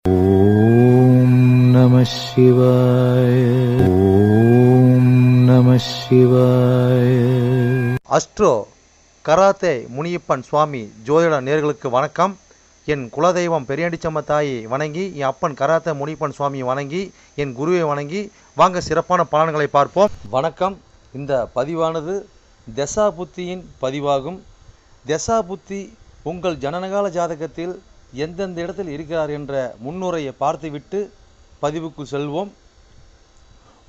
ஓம் நம சிவாய. ஓம் நம சிவாய. அஸ்ட்ரோ கராத்தே முனியப்பன் சுவாமி ஜோதிட நேயர்களுக்கு வணக்கம். என் குலதெய்வம் பெரியாண்டிச்சம்ம தாயை வணங்கி, என் அப்பன் கராத்தே முனியப்பன் சுவாமியை வணங்கி, என் குருவை வணங்கி வாங்க சிறப்பான பலன்களை பார்ப்போம். வணக்கம். இந்த பதிவானது தசா புத்தியின் பதிவாகும். தசா புத்தி உங்கள் ஜனனகால ஜாதகத்தில் எந்தெந்த இடத்தில் இருக்கிறார் என்ற முன்னுரையை பார்த்துவிட்டு பதிவுக்கு செல்வோம்.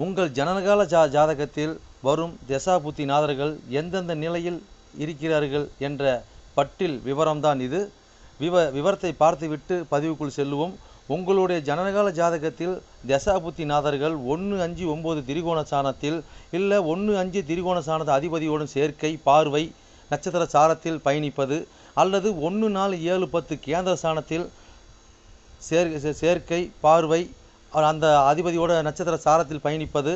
உங்கள் ஜனனகால ஜாதகத்தில் வரும் தசா புத்தி நாதர்கள் எந்தெந்த நிலையில் இருக்கிறார்கள் என்ற பட்டியல் விவரம்தான் இது. விவரத்தை பார்த்துவிட்டு பதிவுக்குள் செல்வோம். உங்களுடைய ஜனனகால ஜாதகத்தில் தசா புத்தி நாதர்கள் 1-5-9 திரிகோண சாணத்தில் இல்லை 1-5 திரிகோண சாணத அதிபதியோடும் சேர்க்கை, பார்வை, நட்சத்திர சாரத்தில் பயணிப்பது, அல்லது 1-4-7-10 கேந்திர சாணத்தில் சேர்க்கை, பார்வை, அந்த அதிபதியோட நட்சத்திர சாரத்தில் பயணிப்பது,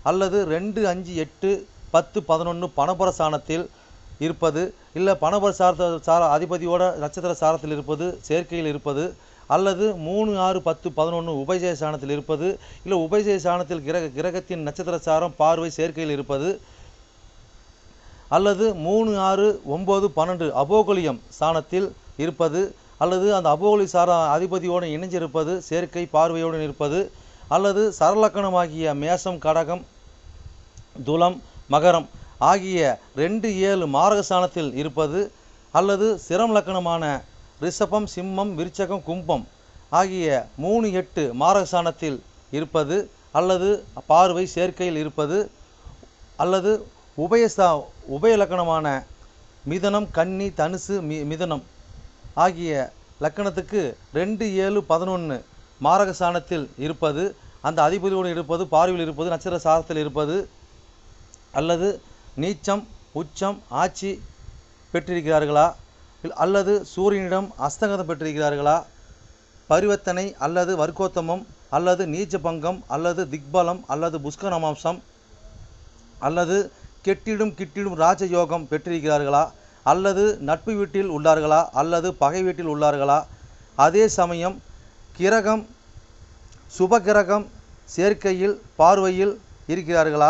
அல்லது 2-5-8-10-11 பணபர சாணத்தில் இருப்பது, இல்லை பணபர அதிபதியோட நட்சத்திர சாரத்தில் இருப்பது, சேர்க்கையில் இருப்பது, அல்லது 3-6-10-11 உபஜய சாணத்தில் இருப்பது, இல்லை உபஜய சாணத்தில் கிரகத்தின் நட்சத்திர சாரம், பார்வை, சேர்க்கையில் இருப்பது, அல்லது 3-6-9-12 அபோகலியம் சாணத்தில் இருப்பது, அல்லது அந்த அபோகலி சார அதிபதியோடு இணைஞ்சிருப்பது, சேர்க்கை, பார்வையோடு இருப்பது, அல்லது சரலக்கணமாகிய மேசம், கடகம், துலம், மகரம் ஆகிய 2-7 மாரக சாணத்தில் இருப்பது, அல்லது சிரம் லக்கணமான ரிஷபம், சிம்மம், விருச்சகம், கும்பம் ஆகிய 3-8 மாரக சாணத்தில் இருப்பது, அல்லது பார்வை, சேர்க்கையில் இருப்பது, அல்லது உபய லக்கணமான மிதனம், கன்னி, தனுசு, மிதனம் ஆகிய லக்கணத்துக்கு 2-7-11 மாரக சாணத்தில் இருப்பது, அந்த அதிபதியோடு இருப்பது, பார்வையில் இருப்பது, நட்சத்திர சாரத்தில் இருப்பது, அல்லது நீச்சம், உச்சம், ஆட்சி பெற்றிருக்கிறார்களா, அல்லது சூரியனிடம் அஸ்தங்கதம் பெற்றிருக்கிறார்களா, பரிவர்த்தனை அல்லது வர்க்கோத்தமம், அல்லது நீச்ச பங்கம், அல்லது திக்பலம், அல்லது புஷ்கரமாம்சம், அல்லது கிட்டிடும் ராஜயோகம் பெற்றிருக்கிறார்களா, அல்லது நட்பு வீட்டில் உள்ளார்களா, அல்லது பகை வீட்டில் உள்ளார்களா, அதே சமயம் கிரகம் சுப கிரகம் சேர்க்கையில் பார்வையில் இருக்கிறார்களா,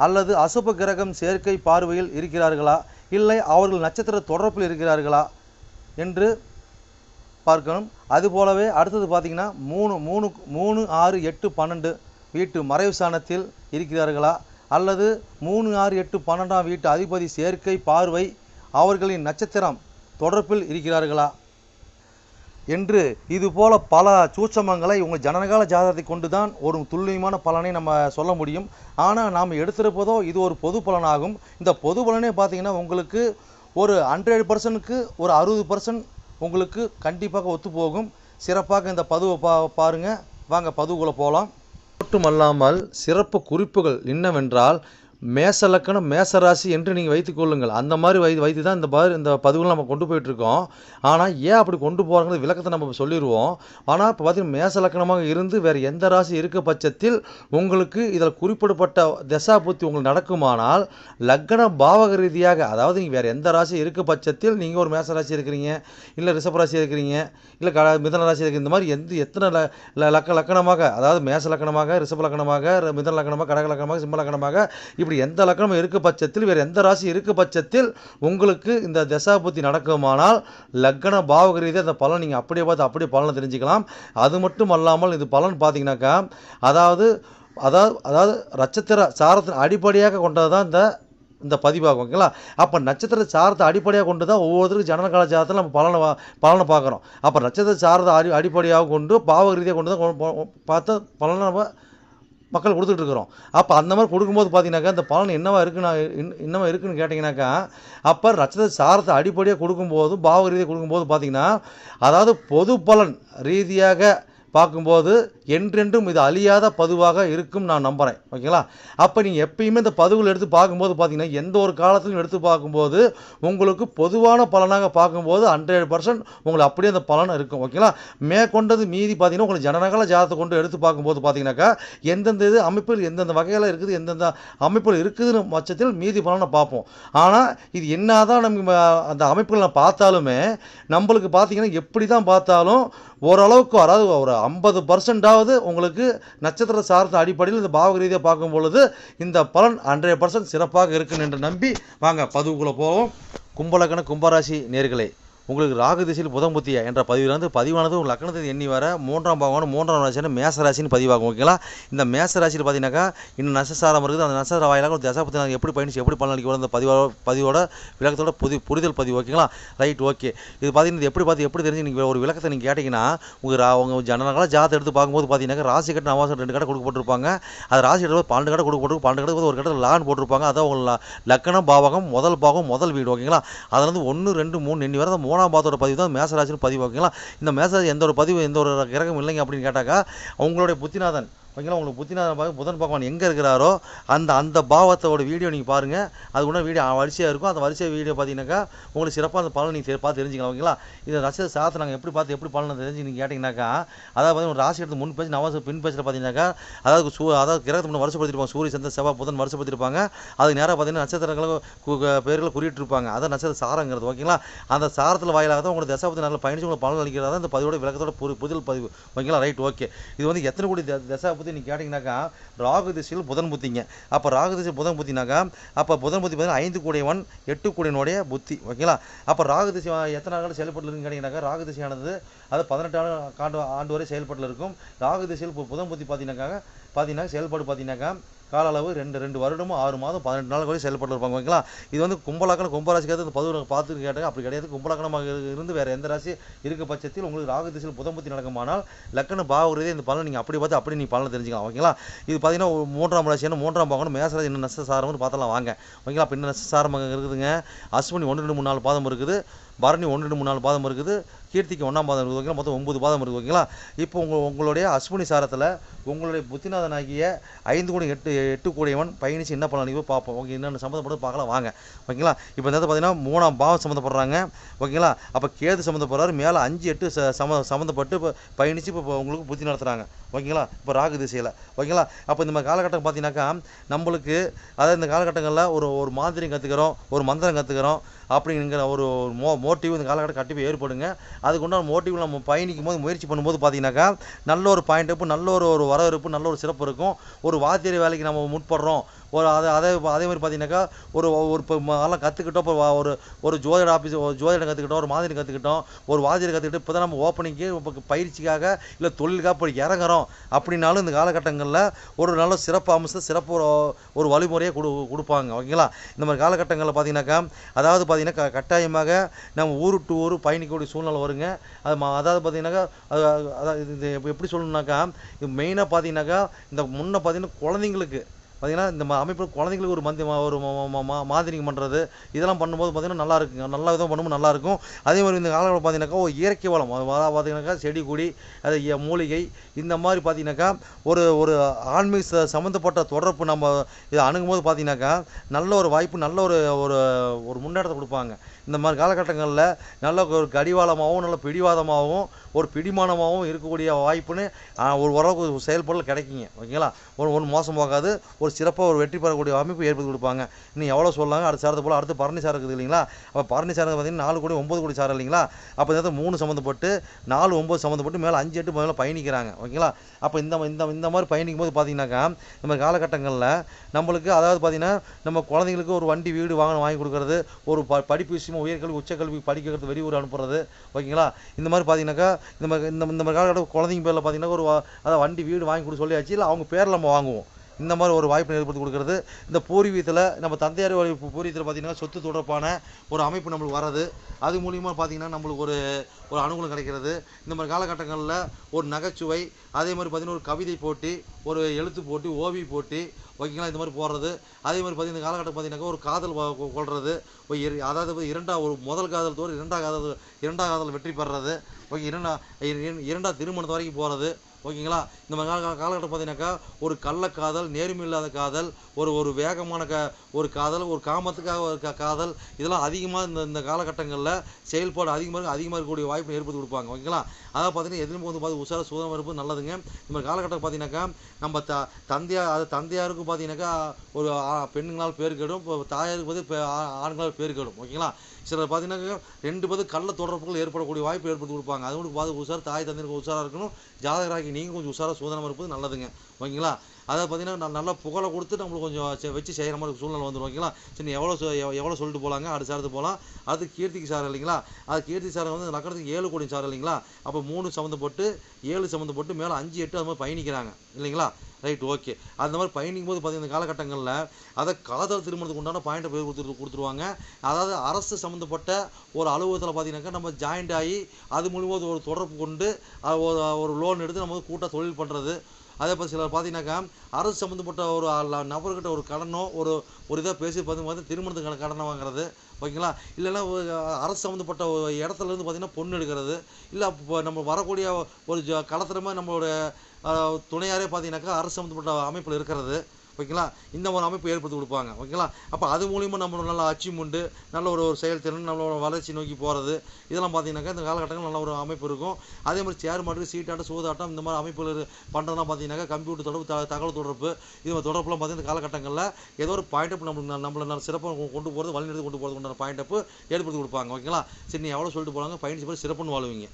அல்லது அசுப கிரகம் சேர்க்கை பார்வையில் இருக்கிறார்களா, இல்லை அவர்கள் நட்சத்திர தொடர்பில் இருக்கிறார்களா என்று பார்க்கணும். அதுபோலவே அடுத்தது பார்த்திங்கன்னா 3-6-8-12 வீட்டு மறைவு சாணத்தில் இருக்கிறார்களா, அல்லது 3-6-8-12 வீட்டு அதிபதி சேர்க்கை, பார்வை அவர்களின் நட்சத்திரம் தொடர்பில் இருக்கிறார்களா என்று இதுபோல பல சூட்சமங்களை உங்கள் ஜனனகால ஜாதகத்தை கொண்டு தான் ஒரு துல்லியமான பலனை நம்ம சொல்ல முடியும். ஆனால் நாம் எடுத்திருப்பதோ இது ஒரு பொது பலனாகும். இந்த பொது பலனே பார்த்திங்கன்னா உங்களுக்கு ஒரு 100%க்கு ஒரு 60% உங்களுக்கு கண்டிப்பாக ஒத்துப்போகும். சிறப்பாக இந்த பதிவை பாருங்கள். வாங்க பதிவுக்குள்ளே போகலாம். மட்டுமல்லாமல் சிறப்பு குறிப்புகள் என்னவென்றால், மேச லக்கணம், மேசராசி என்று நீங்கள் வைத்துக்கொள்ளுங்கள். அந்த மாதிரி வைத்து தான் இந்த பதிவுகள் நம்ம கொண்டு போயிட்டுருக்கோம். ஆனால் ஏன் அப்படி கொண்டு போகிறாங்க விளக்கத்தை நம்ம சொல்லிடுவோம். ஆனால் இப்போ பார்த்தீங்கன்னா மேச லக்கணமாக இருந்து வேறு எந்த ராசி இருக்க பட்சத்தில் உங்களுக்கு இதில் குறிப்பிடப்பட்ட தசா புத்தி உங்களுக்கு நடக்குமானால், லக்கண பாவக ரீதியாக, அதாவது நீங்கள் வேறு எந்த ராசி இருக்க பட்சத்தில் நீங்கள் ஒரு மேச ராசி இருக்கிறீங்க, இல்லை ரிஷபராசி இருக்கிறீங்க, இல்லை மிதன ராசி இருக்கிற, இந்த மாதிரி எத்தனை லக்கணமாக, அதாவது மேச லக்கணமாக, ரிஷப லக்கணமாக, மிதன லக்கணமாக, கடக லக்கணமாக, சிம்ம லக்கணமாக, இப்படி எந்த லக்கணம் இருக்க பட்சத்தில் வேறு எந்த ராசி இருக்க பட்சத்தில் உங்களுக்கு இந்த தசா புத்தி நடக்குமானால் லக்கண பாவக ரீதியாக அந்த பலன் நீங்கள் அப்படியே பார்த்து அப்படியே பலனை தெரிஞ்சுக்கலாம். அது மட்டும் அல்லாமல் இது பலன் பார்த்தீங்கன்னாக்கா, அதாவது நட்சத்திர சாரத்தின் அடிப்படையாக கொண்டது தான் இந்த பதிவாகும். ஓகேங்களா? அப்போ நட்சத்திர சாரத்தை அடிப்படையாக கொண்டு தான் ஒவ்வொருத்தருக்கும் ஜனனகால ஜாதகத்தில் நம்ம பலனை பார்க்குறோம். அப்போ நட்சத்திர சாரத்தை அடிப்படையாக கொண்டு பாவக ரீதியாக கொண்டு தான் பார்த்து பலனை நம்ம மக்கள் கொடுத்துட்ருக்குறோம். அப்போ அந்த மாதிரி கொடுக்கும்போது பார்த்தீங்கன்னாக்கா இந்த பலன் என்னவா இருக்குன்னு கேட்டிங்கனாக்கா, அப்போ நட்சத்திர சாரத்தை அடிப்படையாக கொடுக்கும்போது பாவக ரீதியாக கொடுக்கும்போது பார்த்தீங்கன்னா, அதாவது பொது பலன் ரீதியாக பார்க்கும்போது என்றென்றும் இது அழியாத பதிவாக இருக்கும் நான் நம்புகிறேன். ஓகேங்களா? அப்போ நீங்கள் எப்பயுமே இந்த பதிவுகள் எடுத்து பார்க்கும்போது பார்த்தீங்கன்னா, எந்த ஒரு காலத்திலும் எடுத்து பார்க்கும்போது உங்களுக்கு பொதுவான பலனாக பார்க்கும்போது 100% உங்களுக்கு அப்படியே அந்த பலன் இருக்கும். ஓகேங்களா? மேற்கொண்டது மீதி பார்த்தீங்கன்னா, உங்களுக்கு ஜனனகால ஜாதகத்தை கொண்டு எடுத்து பார்க்கும்போது பார்த்தீங்கன்னாக்கா, எந்தெந்த இது அமைப்பில் எந்தெந்த வகையில் இருக்குது, எந்தெந்த அமைப்பில் இருக்குதுன்னு பட்சத்தில் மீதி பலனை பார்ப்போம். ஆனால் இது என்னதான் நம்ம அந்த அமைப்புகளை பார்த்தாலுமே நம்மளுக்கு பார்த்தீங்கன்னா, எப்படி தான் பார்த்தாலும் ஓரளவுக்கு, அதாவது ஒரு 50% உங்களுக்கு நட்சத்திர சார்ந்த அடிப்படையில் இந்த பாவக ரீதியாக பார்க்கும் பொழுது இந்த பலன் 100% சிறப்பாக இருக்குன்னு என்று நம்பி வாங்க பதிவுக்குள்ளே போவோம். கும்பலக்கண கும்பராசி நேர்களே, உங்களுக்கு ராகு திசையில் புதன் புத்தியா என்ற பதிவிலிருந்து பதிவானது உங்கள் லக்னத்தை எண்ணி வர 3ஆம் பாவமான 3ஆம் ராசியான மேச ராசின்னு பதிவாகும். ஓகேங்களா? இந்த மேச ராசியில் பார்த்தீங்கன்னாக்கா இன்னும் நட்சத்திரம் இருக்குது. அந்த நட்சத்திர வாயிலாக ஒரு தசாபத்தி எப்படி பயணிச்சு எப்படி பலன் அளிக்க அந்த பதிவோட விளக்கத்தோட புரிதல் பதிவு. ஓகேங்களா? Right, okay. இது பார்த்தீங்கன்னா எப்படி தெரிஞ்சு நீங்கள் ஒரு விளக்கத்தை நீங்கள் கேட்டிங்கன்னா, உங்கள் ஜனனகால ஜாதகத்தை எடுத்து பார்க்கும்போது பார்த்தீங்கன்னா ராசி கட்ட நவாசம் 2 கடை கொடுக்கப்பட்டிருப்பாங்க. அது ராசி எடுத்து 12 கடை கொடுக்கப்பட்டிருக்கும். 12 கடை ஒரு கடை லான் போட்டிருப்பாங்க. அதான் உங்கள் லக்கணம் பாவகம் முதல் பாகம் முதல் வீடு. ஓகேங்களா? அதில் வந்து 1 2 3 எண்ணி வர 3ஆம் பாவத்தோட பதிவு தான் மேசராசின்னு பதிவு. ஓகேங்களா? இந்த மேசராசி எந்த ஒரு பதிவு எந்த ஒரு கிரகம் இல்லைங்க அப்படின்னு கேட்டாக்கா, உங்களுடைய புத்திநாதன் ஓகேங்களா, உங்களுக்கு புத்திநாதன் புதன் பகவான் எங்கே இருக்கிறாரோ அந்த பாவத்தோட வீடியோ நீங்கள் பாருங்கள். அது கூட வீடியோ வரிசையாக இருக்கும். அந்த வரிசை வீடியோ பார்த்தீங்கன்னாக்கா உங்களுக்கு சிறப்பாக அந்த பலன் நீங்கள் பார்த்து தெரிஞ்சுக்கலாம். ஓகேங்களா? இந்த நட்சத்திர சாதத்தை நாங்கள் எப்படி பலனை தெரிஞ்சு நீங்கள் கேட்டிங்கனாக்கா, அதாவது பார்த்தீங்கன்னா ராசி எடுத்து முன் பேஜ் நவாச பின் பேஜில் பார்த்தீங்கன்னாக்கா, அதாவது கிரகத்தை முன்னே வருஷப்படுத்திருப்பாங்க. சூரிய சந்திர செவ்வாய் புதன் வருஷப்படுத்திருப்பாங்க. அதுக்கு நேராக பார்த்தீங்கன்னா நட்சத்திரங்களை பேர்களை குறியிட்டிருப்பாங்க. அதான் நட்சத்திர சாரங்கிறது. ஓகேங்களா? அந்த சாரத்தில் வாயிலாக தான் உங்களுக்கு தசாபதி நாளில் பயணிச்சு உங்களுக்கு பலன் அளிக்கிறதா இந்த பதிவோட விளக்கத்தோட புதில் பதிவு. ஓகேங்களா? Right, okay. இது வந்து எத்தனை கோடி தசாபதி நீங்கள் கேட்டிங்கனாக்கா, ராகு திசையில் புதன் புத்திங்க. அப்போ ராகு திசையில் புதன் புத்தினாக்கா, அப்போ புதன் புத்தி பார்த்தீங்கன்னா 5 கூடையவன் 8 கூடையனுடைய புத்தி. ஓகேங்களா? அப்போ ராகு திசை எத்தனை ஆண்டு செயல்பட்டு இருக்குன்னு கேட்டிங்கனாக்கா, ராகு திசையானது அது 18 ஆண்டு வரை செயல்பட்டு இருக்கும். ராகு திசையில் புதன் புத்தி பார்த்தீங்கன்னா செயல்பாடு பார்த்தீங்கன்னாக்கா கால அளவு 2 வருடமும் 6 மாதம் 18 நாள் வரை செயல்பட்டு இருப்பாங்க. ஓகேங்களா? இது வந்து கும்பலக்கணம் கும்பராசிக்காக இந்த பதிவு பார்த்து கேட்டாங்க. அப்படி கிடையாது. கும்பலக்கணமாக இருந்து வேறு எந்த ராசி இருக்க பட்சத்தில் உங்களுக்கு ராகு திசையில் புதன் புத்தி நடக்குமானால் லக்கண பாவ இந்த பலன் நீங்கள் அப்படி பார்த்து அப்படி நீங்கள் பலனை தெரிஞ்சுக்கலாம். ஓகேங்களா? இது பார்த்தீங்கன்னா 3ஆம் ராசியான 3ஆம் பாவம் மேசராசி என்ன நஷ்ட சாரம்னு பார்த்தலாம் வாங்க. ஓகேங்களா? அப்போ என்ன நஷ்ட சாரமாக இருக்குதுங்க, அஸ்வினி 1 2 3 4 பாதம் இருக்குது, பரணி 1 2 3 4 பாதம் இருக்குது, கீர்த்திக்கு 1ஆம் பாதம் இருக்குது. ஓகேங்களா? மொத்தம் 9 பாதம் இருக்குது. ஓகேங்களா? இப்போ உங்களுடைய அஸ்வினி சாரத்தில் உங்களுடைய புத்திநாதனாகிய 5 கூட 8 கூடையவன் பயணிச்சு என்ன பலன் அளிப்போ பார்ப்போம். ஓகே, என்னென்ன சம்மந்தப்பட்டு பார்க்கலாம் வாங்க. ஓகேங்களா? இப்போ இந்த பார்த்தீங்கன்னா 3ஆம் பாவம் சம்மந்தப்படுறாங்க. ஓகேங்களா? அப்போ கேது சம்மந்தப்படுறாரு. மேலே 5 8 சம்மந்தப்பட்டு இப்போ பயணித்து இப்போ உங்களுக்கு புத்தி நடத்துகிறாங்க. ஓகேங்களா? இப்போ ராகு திசையில். ஓகேங்களா? அப்போ இந்த மாதிரி காலகட்டம் பார்த்தீங்கன்னாக்கா நம்மளுக்கு அதாவது இந்த காலகட்டங்களில் ஒரு மாந்திரியம் கற்றுக்கிறோம், ஒரு மந்திரம் கற்றுக்கிறோம் அப்படிங்கிற ஒரு மோட்டிவ் இந்த காலகட்டம் கண்டிப்பாக ஏற்படுங்க. அதுக்கு உண்டான மோட்டிவ் நம்ம பயணிக்கும் போது முயற்சி பண்ணும்போது பார்த்தீங்கன்னாக்கா நல்ல ஒரு பாயிண்ட் அப், நல்ல ஒரு வரவேற்பு, நல்ல ஒரு சிறப்பு இருக்கும். ஒரு வாத்தியார் வேலைக்கு நம்ம முற்படுறோம், ஒரு அதே மாதிரி பார்த்தீங்கன்னாக்கா ஒரு இப்போ அதெல்லாம் கற்றுக்கிட்டோம். இப்போ ஒரு ஜோதிட ஆஃபீஸ் ஜோதிடம் கற்றுக்கிட்டோம், ஒரு மாதிரி கற்றுக்கிட்டோம், ஒரு வாத்தியார் கற்றுக்கிட்டு இப்போ தான் நம்ம ஓப்பனிங்கு இப்போ பயிற்சிக்காக இல்லை தொழிலுக்காக இப்போ இறங்குறோம் அப்படின்னாலும் இந்த காலகட்டங்களில் ஒரு நல்ல சிறப்பு அம்சம் சிறப்பு ஒரு வழிமுறையை கொடுப்பாங்க. ஓகேங்களா? இந்த மாதிரி காலகட்டங்களில் பார்த்தீங்கன்னாக்கா அதாவது பார்த்தீங்கன்னா கட்டாயமாக நம்ம ஊர் டு ஊர் பயணிக்கக்கூடிய சூழ்நிலை வருங்க. அதாவது பார்த்தீங்கன்னாக்கா இது எப்படி சொல்லணுன்னாக்கா மெயினாக பார்த்தீங்கன்னாக்கா இந்த முன்னே பார்த்தீங்கன்னா குழந்தைங்களுக்கு பார்த்தீங்கன்னா இந்த அமைப்பில் குழந்தைங்களுக்கு ஒரு மாதிரிங்க பண்ணுறது இதெல்லாம் பண்ணும்போது பார்த்தீங்கன்னா நல்லா இருக்குங்க. நல்லா விதம் பண்ணும்போது நல்லாயிருக்கும். அதே மாதிரி இந்த காலத்தில் பார்த்தீங்கன்னாக்கா ஒரு இயற்கை வளம் பார்த்தீங்கன்னாக்கா செடி கொடி அது மூலிகை இந்த மாதிரி பார்த்தீங்கன்னாக்கா ஒரு ஆன்மீக சம்மந்தப்பட்ட தொடர்பு நம்ம இதை அணுகும்போது பார்த்தீங்கன்னாக்கா நல்ல ஒரு வாய்ப்பு, நல்ல ஒரு முன்னேற்றத்தை கொடுப்பாங்க. இந்த மாதிரி காலகட்டங்களில் நல்ல ஒரு கடிவாளமாகவும் நல்ல பிடிவாதமாகவும் ஒரு பிடிமானமாகவும் இருக்கக்கூடிய வாய்ப்புன்னு ஒரு உறவு செயல்பாடில் கிடைக்குங்க. ஓகேங்களா? ஒன்று மோசம் போகாது, ஒரு சிறப்பாக ஒரு வெற்றி பெறக்கூடிய அமைப்பு ஏற்படுத்தி கொடுப்பாங்க. இன்னும் எவ்வளோ சொல்லாங்க. அடுத்த சாரத்தை போல் அடுத்து பரணி சாரம் இருக்குது இல்லைங்களா? அப்போ பரணி சாரம் பார்த்தீங்கன்னா 4 கோடி 9 கோடி சாரம் இல்லைங்களா? அப்போ இந்த 3 சம்மந்தப்பட்டு 4 9 சம்மந்தப்பட்டு மேலே 5 8 மேலே பயணிக்கிறாங்க. ஓகேங்களா? அப்போ இந்த மாதிரி பயணிக்கும் போது பார்த்தீங்கன்னாக்கா இந்த மாதிரி காலகட்டங்களில் நம்மளுக்கு அதாவது பார்த்தீங்கன்னா நம்ம குழந்தைங்களுக்கு ஒரு வண்டி வீடு வாங்கி கொடுக்குறது, ஒரு படிப்பு விஷயமா உயர்கல்வி உச்சக்கல்வி படிக்கிறது வெளியூர் அனுப்புறது. ஓகேங்களா? இந்த மாதிரி பார்த்தீங்கன்னாக்கா இந்த மாதிரி காலகட்டம் குழந்தைங்க பேரில் பார்த்தீங்கன்னா அதாவது வண்டி வீடு வாங்கி கொடுக்க சொல்லியாச்சு, இல்லை அவங்க பேரில் நம்ம வாங்குவோம். இந்த மாதிரி ஒரு வாய்ப்பு ஏற்படுத்தி கொடுக்குறது. இந்த பூர்வீகத்தில் நம்ம தந்தையார் பூர்வீகத்தில் பார்த்தீங்கன்னா சொத்து தொடர்பான ஒரு அமைப்பு நம்மளுக்கு வர்றது, அது மூலியமாக பார்த்தீங்கன்னா நம்மளுக்கு ஒரு அனுகூலம் கிடைக்கிறது. இந்த மாதிரி காலகட்டங்களில் ஒரு நகைச்சுவை, அதே மாதிரி பார்த்தீங்கன்னா ஒரு கவிதை போட்டி, ஒரு எழுத்து போட்டி, ஓவிய போட்டி. ஓகேங்களா? இந்த மாதிரி போடுறது. அதே மாதிரி பார்த்தீங்கன்னா இந்த காலகட்டம் பார்த்தீங்கன்னாக்கா ஒரு காதல் கொள்வது, அதாவது ஒரு முதல் காதல் தோறு இரண்டாம் காதல் வெற்றி பெறுறது. ஓகே, இரண்டாம் திருமணத்து வரைக்கும் போகிறது. ஓகேங்களா. இந்த மாதிரி காலகட்டம் பார்த்தீங்கன்னாக்கா ஒரு கள்ளக்காதல், நேர்மை இல்லாத காதல், ஒரு வேகமான ஒரு காதல், ஒரு காமத்துக்காக ஒரு காதல், இதெல்லாம் அதிகமாக இந்த காலகட்டங்களில் செயல்பாடு அதிகமாக இருக்கக்கூடிய வாய்ப்பை ஏற்படுத்தி கொடுப்பாங்க. ஓகேங்களா. அதாவது பார்த்தீங்கன்னா எதுலையும் வந்து பார்த்து உஷாராக சூதனமாக இருப்பது நல்லதுங்க. இந்த மாதிரி காலகட்டம் பார்த்தீங்கன்னாக்கா நம்ம தந்தையாருக்கு பார்த்தீங்கன்னாக்கா ஒரு பெண்ணுங்களால் பேர் கெடும், இப்போ தாயாருக்கு பார்த்து ஆண்களால் பேர் கெடும். ஓகேங்களா. சிலர் பார்த்தீங்கன்னா 2 பேருக்கு கள்ள தொடர்புகள் ஏற்படக்கூடிய வாய்ப்பு ஏற்படுத்தி கொடுப்பாங்க. அது மட்டும் பார்த்து உஷார், தாய் தந்தைக்கு உஷாராக இருக்கணும். ஜாதகராகி நீங்கள் கொஞ்சம் உஷாராக சூதனமாக இருப்பது நல்லதுங்க. ஓகேங்களா. அதாவது பார்த்தீங்கன்னா நல்லா புகழை கொடுத்து நம்மளுக்கு கொஞ்சம் வச்சு செய்கிற மாதிரி சூழ்நிலை வந்துடும். ஓகேங்களா. சரி, எவ்வளோ சொல்லிட்டு போகலாங்க. அடுத்து போகலாம். அது கீர்த்திக்கு சார் இல்லைங்களா. அது கீர்த்தி சார் வந்து நக்கறதுக்கு 7 கோடி சார் இல்லைங்களா. அப்போ 3 சம்மந்தப்பட்டு 7 சம்மந்தப்பட்டு மேலே 5, 8 அது மாதிரி பயணிக்கிறாங்க இல்லைங்களா. Right, okay. அந்த மாதிரி பயணிக்கும் போது பார்த்தீங்கன்னா இந்த காலகட்டங்களில் அதை காதல் திருமணத்துக்கு உண்டான பாயிண்ட்டை பேர் கொடுத்துருவாங்க. அதாவது அரசு சம்மந்தப்பட்ட ஒரு அலுவலகத்தில் பார்த்தீங்கன்னாக்கா நம்ம ஜாயிண்ட் ஆகி அது மூலிமா ஒரு தொடர்பு கொண்டு ஒரு லோன் எடுத்து நம்ம கூட்டாக தொழில் பண்ணுறது. அதே போல் சிலர் பார்த்தீங்கன்னாக்கா அரசு சம்மந்தப்பட்ட ஒரு நபர்கிட்ட ஒரு கடனோ ஒரு இதாக பேசி பார்த்து திருமணத்துக்கான கடனை வாங்குறது. ஓகேங்களா. இல்லைன்னா அரசு சம்மந்தப்பட்ட இடத்துலேருந்து பார்த்தீங்கன்னா பொண்ணு எடுக்கிறது. இல்லை இப்போ நம்ம வரக்கூடிய ஒரு களத்திரமாக நம்மளோட துணையாரே பார்த்தீங்கன்னாக்கா அரசு சம்மந்தப்பட்ட அமைப்பில் இருக்கிறது. ஓகேங்களா. இந்த ஒரு அமைப்பு ஏற்படுத்தி கொடுப்பாங்க. ஓகேங்களா. அப்போ அது மூலிமா நம்மளோட நல்ல அச்சீவ்மெண்ட்டு, நல்ல ஒரு செயல்திறன், நம்மளோட வளர்ச்சி நோக்கி போகிறது, இதெல்லாம் பார்த்தீங்கன்னாக்கா இந்த காலகட்டங்கள் நல்ல ஒரு அமைப்பு இருக்கும். அதே மாதிரி சேர் மாட்டு, சீட்டாட்டம், சூதாட்டம், இந்த மாதிரி அமைப்புகள் பண்ணுறதுலாம் பார்த்தீங்கன்னாக்கா கம்ப்யூட்டர் தொடர்பு, தகவல் தொடர்பு, இது மாதிரி தொடர்புலாம் பார்த்தீங்கன்னா இந்த காலகட்டங்களில் ஏதோ ஒரு பாயிண்ட் அப் நம்மளை நல்ல சிறப்பாக கொண்டு போகிறது, வழிநடத்தி கொண்டு போகிறது உண்டான பாயிண்ட் அப் ஏற்படுத்தி கொடுப்பாங்க. ஓகேங்களா. சரி, நீ எவ்வளோ சொல்லிட்டு போகிறாங்க, பயணிச்சு போய் சிறப்புன்னு வாழ்வீங்க.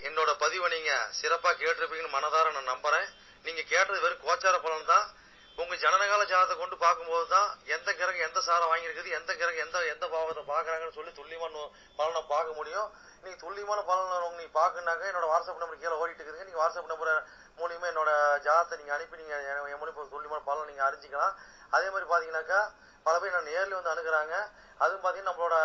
என்னோட பதிவை நீங்கள் சிறப்பாக கேட்டிருப்பீங்கன்னு மனதார நான் நம்புகிறேன். நீங்கள் கேட்டது வெறும் கோச்சார பலன் தான். உங்க ஜனனகால ஜாதகத்தை கொண்டு பார்க்கும்போது தான் எந்த கிரகம் எந்த சாரம் வாங்கியிருக்குது, எந்த கிரகம் எந்த பாவத்தை பார்க்குறாங்கன்னு சொல்லி துல்லியமான பலனை பார்க்க முடியும். நீங்கள் துல்லியமான பலனை நீங்கள் பார்க்கணுன்னாக்க என்னோட வாட்ஸ்அப் நம்பர் கீழே ஓடிட்டு இருக்குதுங்க. நீங்கள் வாட்ஸ்அப் நம்பர் மூலியமாக என்னோட ஜாதகத்தை நீங்கள் அனுப்பி நீங்கள் என் மூலியமாக துல்லியமான பலனை நீங்கள் அறிஞ்சிக்கலாம். அதே மாதிரி பார்த்தீங்கன்னாக்கா பல பேர் நான் நேரில் வந்து அணுகிறாங்க. அதுவும் பார்த்தீங்கன்னா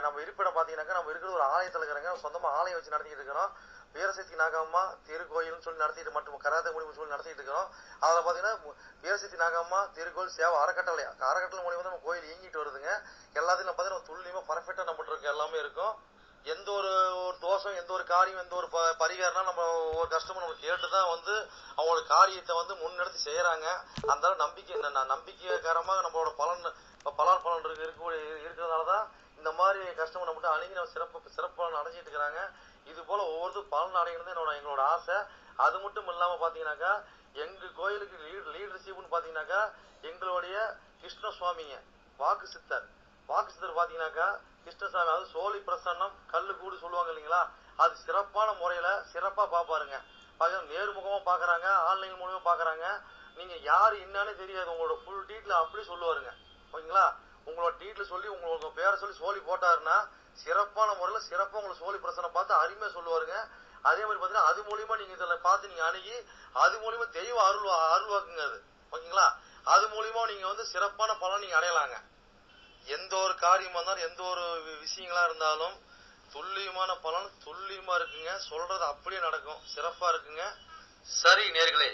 நம்ம இருப்பிடம் பார்த்தீங்கன்னாக்கா நம்ம இருக்கிறது ஒரு ஆலயத்தில் இருக்கிறாங்க. சொந்தமாக ஆலயம் வச்சு நடத்திக்கிட்டு இருக்கிறோம். வீரசக்தி நாகம்மா திருக்கோயில்னு சொல்லி நடத்திட்டு மற்றும் கராத்தே மூலியமா சொல்லி நடத்திட்டு இருக்கிறோம். அதில் பார்த்தீங்கன்னா வீரசக்தி நாகம்மா திருக்கோயில் சேவை அறக்கட்டளை மூலியமா தான் நம்ம கோயில் இயங்கிட்டு வருதுங்க. எல்லாத்தையும் பார்த்தீங்கன்னா துல்லியமா பர்ஃபெக்டாக நம்மகிட்ட இருக்க எல்லாமே இருக்கும். எந்த ஒரு தோஷம், எந்த ஒரு காரியம், எந்த ஒரு பரிகாரம்னா நம்ம ஒரு கஷ்டமும் நம்ம கேட்டு தான் வந்து அவங்களோட காரியத்தை வந்து முன்னெடுத்து செய்யறாங்க. அந்த நம்பிக்கைக்காரமாக நம்மளோட பலன் இருக்கிறதுனால தான் இந்த மாதிரி கஷ்டம் நம்மகிட்ட அணுகி நம்ம சிறப்பு பலன் அடைஞ்சிட்டு இருக்கிறாங்க. இது போல ஒவ்வொருத்தரும் பலன் அடைகிறது எங்களோட ஆசை. அது மட்டும் இல்லாம பாத்தீங்கன்னாக்கா எங்க கோயிலுக்கு லீடர்ஷிப்னு பாத்தீங்கன்னாக்கா எங்களுடைய கிருஷ்ண சுவாமிங்க வாக்கு சித்தர் பாத்தீங்கன்னாக்கா கிருஷ்ணசாமி, அது சோழி பிரசன்னம் கல்லு கூடு சொல்லுவாங்க இல்லைங்களா. அது சிறப்பான முறையில சிறப்பா பாப்பாருங்க. நேர்முகமா பாக்குறாங்க, ஆன்லைன் மூலமா பாக்குறாங்க. நீங்க யாரு என்னன்னு தெரியாது, உங்களோட ஃபுல் டீட்டெயில் அப்படி சொல்லுவாருங்க. ஓகேங்களா. உங்களோட டீட்டெயில் சொல்லி உங்களோட பேரை சொல்லி சோழி போட்டாருன்னா சிறப்பான முறையில சிறப்பா உங்களுக்கு சோழி பிரச்சனை பார்த்து அருமையா சொல்லுவாருங்க. அதே மாதிரி பாத்தீங்கன்னா அது மூலியமா நீங்க இதில் பார்த்து நீங்க அணுகி அது மூலியமா தெய்வ அருள்வாக்குங்க அது. ஓகேங்களா. அது மூலியமா நீங்க வந்து சிறப்பான பலன் நீங்க அடையலாங்க. எந்த ஒரு காரியமா இருந்தாலும் எந்த ஒரு விஷயங்களா இருந்தாலும் துல்லியமான பலன் துல்லியமா இருக்குங்க. சொல்றது அப்படியே நடக்கும், சிறப்பா இருக்குங்க. சரி நேயர்களே,